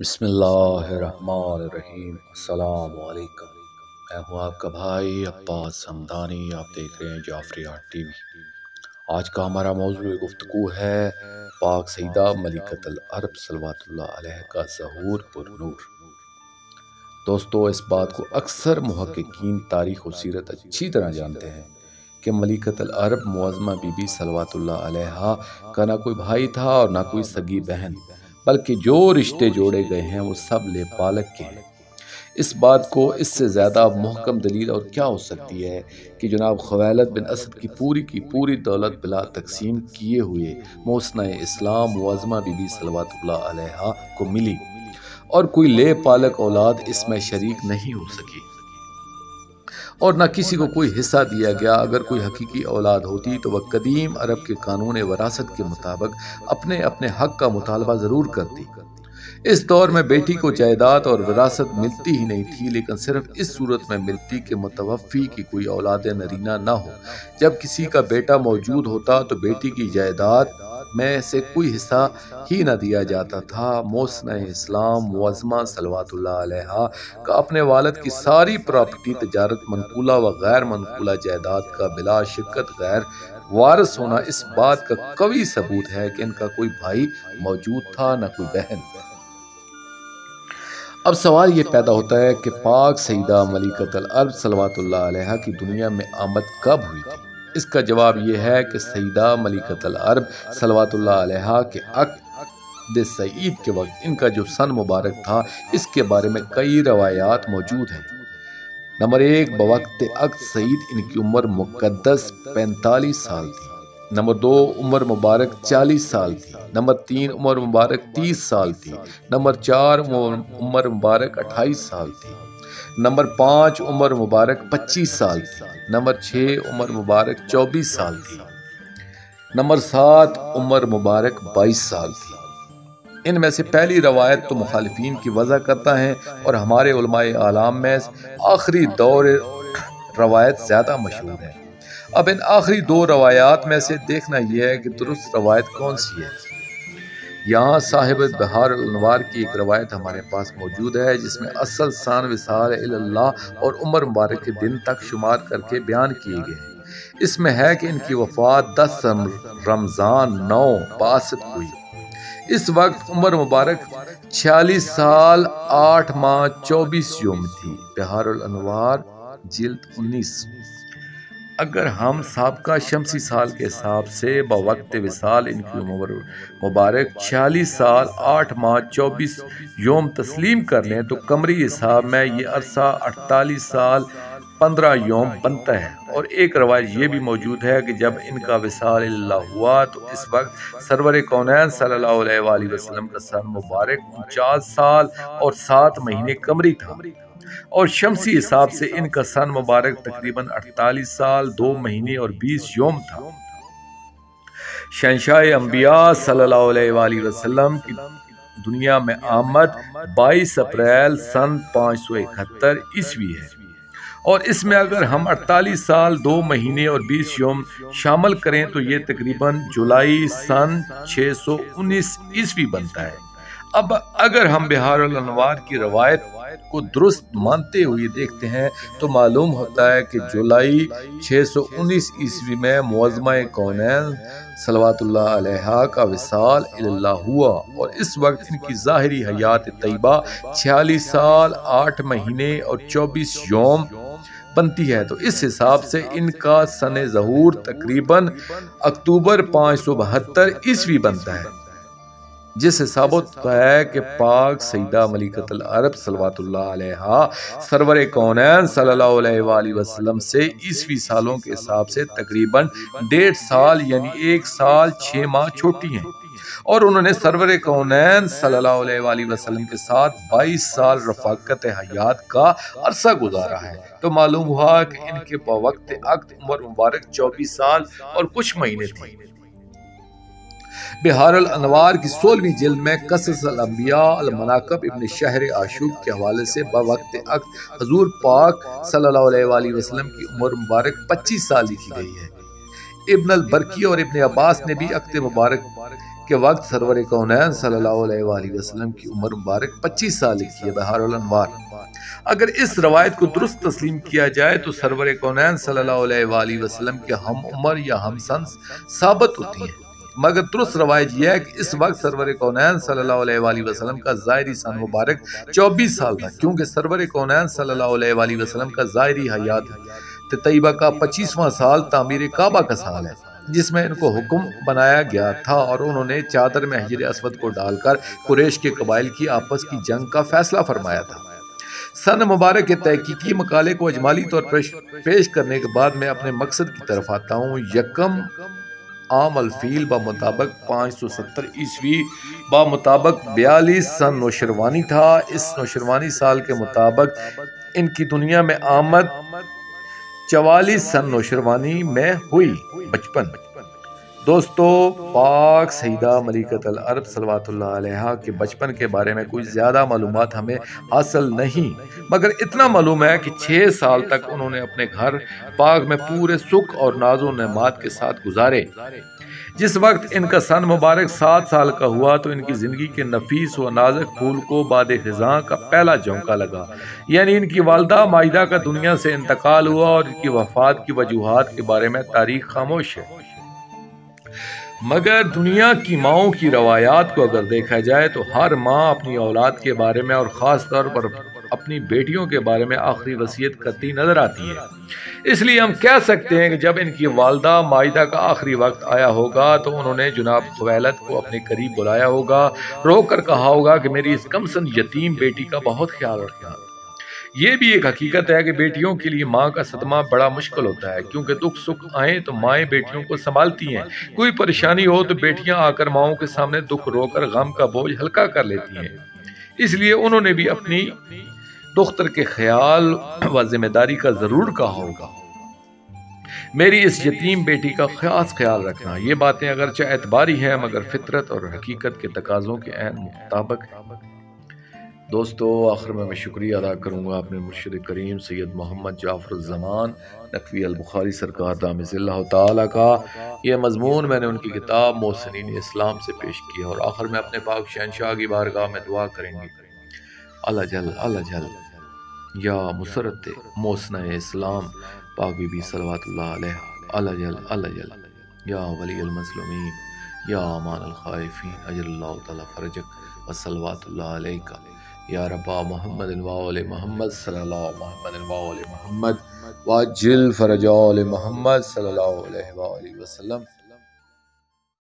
بسم اللہ الرحمن الرحیم۔ السلام علیکم، میں ہوں آپ کا بھائی عباس حمدانی۔ آپ دیکھ رہے ہیں جعفری آرٹ ٹی وی۔ آج کا ہمارا موضوع گفتگو ہے پاک سیدہ ملکۃ العرب صلوات اللہ علیہ کا ظہور پر نور۔ دوستو، اس بات کو اکثر محققین تاریخ و سیرت اچھی طرح جانتے ہیں کہ ملکۃ العرب معظمہ بی بی صلوات اللہ علیہ کا نہ کوئی بھائی تھا اور نہ کوئی سگی بہن، بلکہ جو رشتے جوڑے گئے ہیں وہ سب لے پالک کے ہیں۔ اس بات کو اس سے زیادہ محکم دلیل اور کیا ہو سکتی ہے کہ جناب خویلد بن اسد کی پوری دولت بلا تقسیم کیے ہوئے محسنہ اسلام معظمہ بی بی صلوات اللہ علیہ کو ملی اور کوئی لے پالک اولاد اس میں شریک نہیں ہو سکی، اور نہ کسی کو کوئی حصہ دیا گیا۔ اگر کوئی حقیقی اولاد ہوتی تو وہ قدیم عرب کے قانون وراثت کے مطابق اپنے حق کا مطالبہ ضرور کرتی۔ اس دور میں بیٹی کو جائیداد اور وراثت ملتی ہی نہیں تھی، لیکن صرف اس صورت میں ملتی کہ متوفی کی کوئی اولاد نرینہ نہ ہو۔ جب کسی کا بیٹا موجود ہوتا تو بیٹی کی جائیداد میں سے کوئی حصہ ہی نہ دیا جاتا تھا۔ محسنہ اسلام معظمہ صلوات اللہ علیہ کا اپنے والد کی ساری پراپرٹی، تجارت، منقولہ و غیر منقولہ جائیداد کا بلا شکت غیر وارث ہونا اس بات کا قوی ثبوت ہے کہ ان کا کوئی بھائی موجود تھا نہ کوئی بہن۔ اب سوال یہ پیدا ہوتا ہے کہ پاک سیدہ ملکۃ العرب صلوات اللہ علیہ کی دنیا میں آمد کب ہوئی تھی؟ اس کا جواب یہ ہے کہ سیدہ ملکۃ العرب صلوات اللہ علیہ کے عقد سعید کے وقت ان کا جو سن مبارک تھا، اس کے بارے میں کئی روایات موجود ہیں۔ نمبر 1، بوقت عقد سعید ان کی عمر مقدس 45 سال تھی۔ نمبر 2، عمر مبارک 40 سال تھی۔ نمبر 3، عمر مبارک 30 سال تھی۔ نمبر 4، عمر مبارک 28 سال تھی۔ نمبر 5، عمر مبارک 25 سال تھی۔ نمبر 6، عمر مبارک 24 سال تھی۔ نمبر 7، عمر مبارک 22 سال تھی۔ ان میں سے پہلی روایت تو مخالفین کی وضع کرتا ہے، اور ہمارے علماء اعلام میں آخری دور روایت زیادہ مشہور ہے۔ اب ان آخری دو روایات میں سے دیکھنا یہ ہے کہ درست روایت کون سی ہے۔ یہاں صاحب بحار الانوار کی ایک روایت ہمارے پاس موجود ہے، جس میں اصل سان وصال اللہ اور عمر مبارک کے دن تک شمار کر کے بیان کیے گئے ہیں۔ اس میں ہے کہ ان کی وفات 10 رمضان 9 62 ہوئی۔ اس وقت عمر مبارک 46 سال 8 ماہ 24 یوم تھی۔ بحار الانوار جلد 19۔ اگر ہم سابقہ شمسی سال کے حساب سے بوقت وصال ان کی عمر مبارک 46 سال 8 ماہ 24 یوم تسلیم کر لیں تو قمری حساب میں یہ عرصہ 48 سال 15 یوم بنتا ہے۔ اور ایک روایت یہ بھی موجود ہے کہ جب ان کا وصال اللہ ہوا تو اس وقت سرور کونین صلی اللہ علیہ وآلہ وسلم کا سن مبارک 49 سال اور 7 مہینے قمری تھا، اور شمسی حساب سے ان کا سن مبارک تقریباً 48 سال 2 مہینے اور 20 یوم تھا۔ شہنشاہ انبیاء صلی اللہ علیہ وآلہ وسلم کی دنیا میں آمد 22 اپریل سن 571 عیسوی ہے، اور اس میں اگر ہم 48 سال 2 مہینے اور 20 یوم شامل کریں تو یہ تقریباً جولائی سن 619 عیسوی بنتا ہے۔ اب اگر ہم بحار الانوار کی روایت کو درست مانتے ہوئے دیکھتے ہیں تو معلوم ہوتا ہے کہ جولائی 619 عیسوی میں معظمہ کونین صلوات اللہ علیہ کا وصال اللہ ہوا، اور اس وقت ان کی ظاہری حیات طیبہ 46 سال 8 مہینے اور 24 یوم بنتی ہے۔ تو اس حساب سے ان کا سن ظہور تقریباً اکتوبر 572 عیسوی بنتا ہے، جس سے ثابت ہوتا ہے کہ پاک سیدہ ملکۃ العرب صلوات اللہ علیہ سرور کونین صلی اللہ علیہ وآلہ وسلم سے عیسوی سالوں کے حساب سے تقریباً 1.5 سال یعنی 1 سال 6 ماہ چھوٹی ہیں، اور انہوں نے سرور کونین صلی اللہ علیہ وآلہ وسلم کے ساتھ 22 سال رفاقت حیات کا عرصہ گزارا ہے۔ تو معلوم ہوا کہ ان کے بوقت عقد عمر مبارک 24 سال اور کچھ مہینے تھی۔ بحار الانوار کی 16ویں جلد میں قصص الانبیاء المناقب ابن شہر عاشوق کے حوالے سے بوقت عقد حضور پاک صلی اللہ علیہ وآلہ وسلم کی عمر مبارک 25 سال لکھی گئی ہے۔ ابن البرقی اور ابن عباس نے بھی عقد مبارک کے وقت سرور کونین صلی اللہ علیہ وآلہ وسلم کی عمر مبارک 25 سال کی ہے بہار الانوار۔ اگر اس روایت کو درست تسلیم کیا جائے تو سرور کونین صلی اللہ علیہ وآلہ وسلم کے ہم عمر یا ہم سن ثابت ہوتی ہیں، مگر درست روایت یہ ہے کہ اس وقت سرور کونین صلی اللہ علیہ وآلہ وسلم کا ظاہری سن مبارک 24 سال تھا، کیونکہ سرور کونین صلی اللہ علیہ وآلہ وسلم کا ظاہری حیات طیبہ کا 25واں سال تعمیر کعبہ کا سال ہے، جس میں ان کو حکم بنایا گیا تھا اور انہوں نے چادر میں حجر اسود کو ڈال کر قریش کے قبائل کی آپس کی جنگ کا فیصلہ فرمایا تھا۔ سن مبارک کے تحقیقی مقالے کو اجمالی طور پر پیش کرنے کے بعد میں اپنے مقصد کی طرف آتا ہوں۔ یکم عام الفیل بمطابق 570 عیسوی بمطابق 42 سن نوشروانی تھا۔ اس نوشروانی سال کے مطابق ان کی دنیا میں آمد 44 سن نوشروانی میں ہوئی۔ بچپن دوستو، پاک سیدہ ملکۃ العرب صلوات اللہ علیہا کے بچپن کے بارے میں کوئی زیادہ معلومات ہمیں حاصل نہیں، مگر اتنا معلوم ہے کہ 6 سال تک انہوں نے اپنے گھر پاک میں پورے سکھ اور ناز و نعمات کے ساتھ گزارے۔ جس وقت ان کا سن مبارک 7 سال کا ہوا تو ان کی زندگی کے نفیس و نازک پھول کو باد خزاں کا پہلا جھونکا لگا، یعنی ان کی والدہ مائدہ کا دنیا سے انتقال ہوا، اور ان کی وفات کی وجوہات کے بارے میں تاریخ خاموش ہے۔ مگر دنیا کی ماؤں کی روایات کو اگر دیکھا جائے تو ہر ماں اپنی اولاد کے بارے میں اور خاص طور پر اپنی بیٹیوں کے بارے میں آخری وصیت کرتی نظر آتی ہے۔ اس لیے ہم کہہ سکتے ہیں کہ جب ان کی والدہ مائدہ کا آخری وقت آیا ہوگا تو انہوں نے جناب خویلد کو اپنے قریب بلایا ہوگا، رو کر کہا ہوگا کہ میری اس کمسن یتیم بیٹی کا بہت خیال رکھنا۔ یہ بھی ایک حقیقت ہے کہ بیٹیوں کے لیے ماں کا صدمہ بڑا مشکل ہوتا ہے، کیونکہ دکھ سکھ آئیں تو مائیں بیٹیوں کو سنبھالتی ہیں، کوئی پریشانی ہو تو بیٹیاں آ کر ماؤں کے سامنے دکھ رو کر غم کا بوجھ ہلکا کر لیتی ہیں۔ اس لیے انہوں نے بھی اپنی دختر کے خیال و ذمہ داری کا ضرور کہا ہوگا، میری اس یتیم بیٹی کا خاص خیال رکھنا۔ یہ باتیں اگرچہ اعتباری ہیں مگر فطرت اور حقیقت کے تقاضوں کے عین مطابق ہیں۔ دوستو، آخر میں شکریہ ادا کروں گا اپنے مرشد کریم سید محمد جعفر الزمان نقوی البخاری سرکار دامت اللہ تعالیٰ کا۔ یہ مضمون میں نے ان کی کتاب محسنین اسلام سے پیش کیا، اور آخر میں اپنے پاک شہنشاہ کی بارگاہ میں دعا کریں گے، اللہ جل یا مسرت محسنہ اسلام پاک بی بی صلوات اللہ علیہ، اللہ جل یا ولی المظلومین یا امان الخائفین اجل اللہ تعالی فرجک وصلوات اللہ علیہ یا ربا محمد وآل محمد صلی اللہ محمد وآل محمد واجل فرج آل محمد صلی اللہ علیہ وآلہ وسلم۔